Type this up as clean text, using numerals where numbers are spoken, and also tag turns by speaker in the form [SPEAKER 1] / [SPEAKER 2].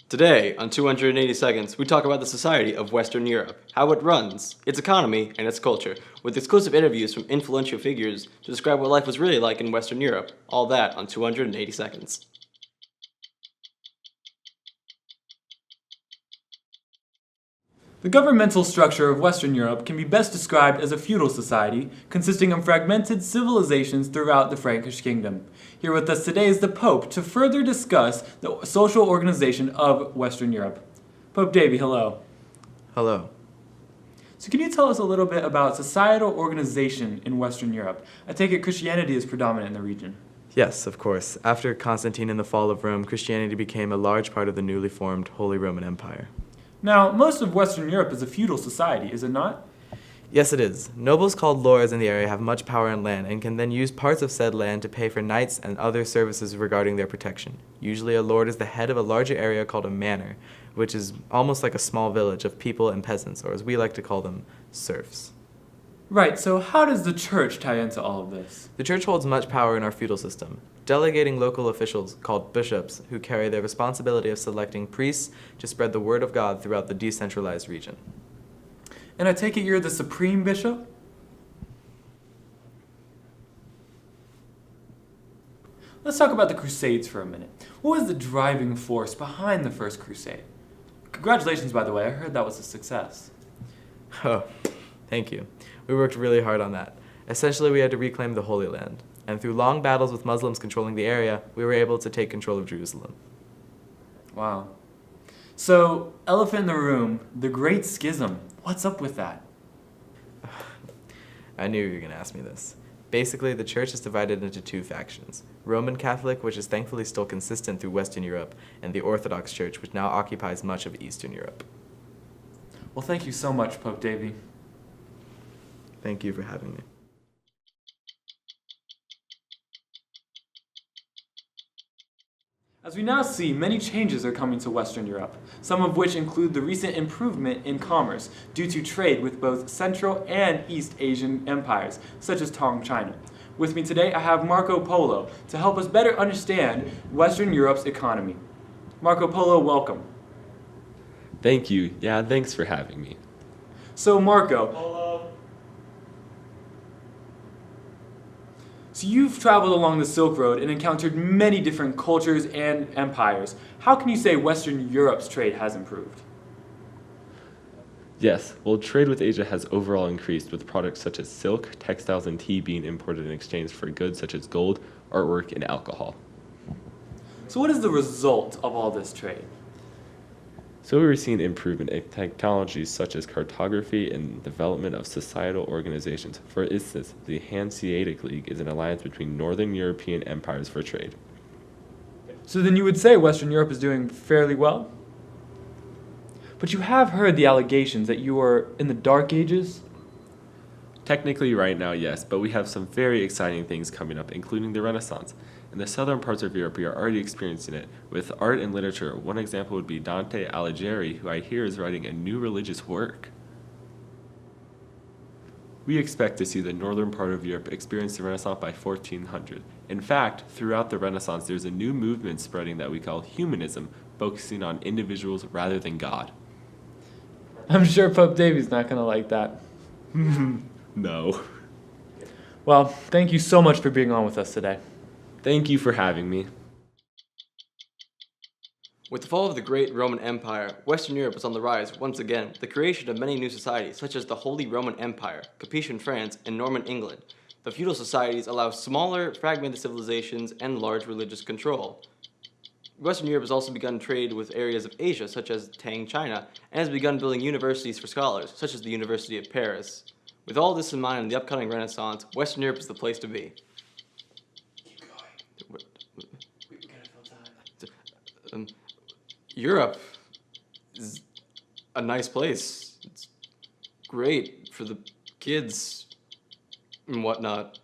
[SPEAKER 1] Today, on 280 Seconds, we talk about the society of Western Europe, how it runs, its economy, and its culture, with exclusive interviews from influential figures to describe what life was really like in Western Europe. All that on 280 Seconds.
[SPEAKER 2] The governmental structure of Western Europe can be best described as a feudal society consisting of fragmented civilizations throughout the Frankish kingdom. Here with us today is the Pope to further discuss the social organization of Western Europe. Pope Davy, hello.
[SPEAKER 3] Hello.
[SPEAKER 2] So can you tell us a little bit about societal organization in Western Europe? I take it Christianity is predominant in the region.
[SPEAKER 3] Yes, of course. After Constantine and the fall of Rome, Christianity became a large part of the newly formed Holy Roman Empire.
[SPEAKER 2] Now, most of Western Europe is a feudal society, is it not?
[SPEAKER 3] Yes, it is. Nobles called lords in the area have much power and land and can then use parts of said land to pay for knights and other services regarding their protection. Usually a lord is the head of a larger area called a manor, which is almost like a small village of people and peasants, or as we like to call them, serfs.
[SPEAKER 2] Right, so how does the church tie into all of this?
[SPEAKER 3] The church holds much power in our feudal system, delegating local officials, called bishops, who carry the responsibility of selecting priests to spread the word of God throughout the decentralized region.
[SPEAKER 2] And I take it you're the supreme bishop? Let's talk about the Crusades for a minute. What was the driving force behind the First Crusade? Congratulations, by the way. I heard that was a success.
[SPEAKER 3] Oh, thank you. We worked really hard on that. Essentially, we had to reclaim the Holy Land, and through long battles with Muslims controlling the area, we were able to take control of Jerusalem.
[SPEAKER 2] Wow. So, elephant in the room, the Great Schism. What's up with that?
[SPEAKER 3] I knew you were going to ask me this. Basically, the church is divided into two factions. Roman Catholic, which is thankfully still consistent through Western Europe, and the Orthodox Church, which now occupies much of Eastern Europe.
[SPEAKER 2] Well, thank you so much, Pope Davy.
[SPEAKER 3] Thank you for having me.
[SPEAKER 2] As we now see, many changes are coming to Western Europe, some of which include the recent improvement in commerce due to trade with both Central and East Asian empires, such as Tang China. With me today, I have Marco Polo to help us better understand Western Europe's economy. Marco Polo, welcome.
[SPEAKER 4] Thank you. Yeah, thanks for having me.
[SPEAKER 2] So Marco, so you've traveled along the Silk Road and encountered many different cultures and empires. How can you say Western Europe's trade has improved?
[SPEAKER 4] Yes, well, trade with Asia has overall increased, with products such as silk, textiles, and tea being imported in exchange for goods such as gold, artwork, and alcohol.
[SPEAKER 2] So what is the result of all this trade?
[SPEAKER 4] So we were seeing improvement in technologies such as cartography and development of societal organizations. For instance, the Hanseatic League is an alliance between Northern European empires for trade.
[SPEAKER 2] So then you would say Western Europe is doing fairly well? But you have heard the allegations that you are in the Dark Ages?
[SPEAKER 4] Technically right now, yes, but we have some very exciting things coming up, including the Renaissance. In the southern parts of Europe, we are already experiencing it with art and literature. One example would be Dante Alighieri, who I hear is writing a new religious work. We expect to see the northern part of Europe experience the Renaissance by 1400. In fact, throughout the Renaissance, there's a new movement spreading that we call humanism, focusing on individuals rather than God.
[SPEAKER 2] I'm sure Pope Davy's not going to like that.
[SPEAKER 4] No.
[SPEAKER 2] Well, thank you so much for being on with us today.
[SPEAKER 4] Thank you for having me.
[SPEAKER 1] With the fall of the great Roman Empire, Western Europe was on the rise once again, with the creation of many new societies such as the Holy Roman Empire, Capetian France, and Norman England. The feudal societies allow smaller, fragmented civilizations and large religious control. Western Europe has also begun trade with areas of Asia such as Tang China, and has begun building universities for scholars, such as the University of Paris. With all this in mind in the upcoming Renaissance, Western Europe is the place to be. Europe is a nice place. It's great for the kids and whatnot.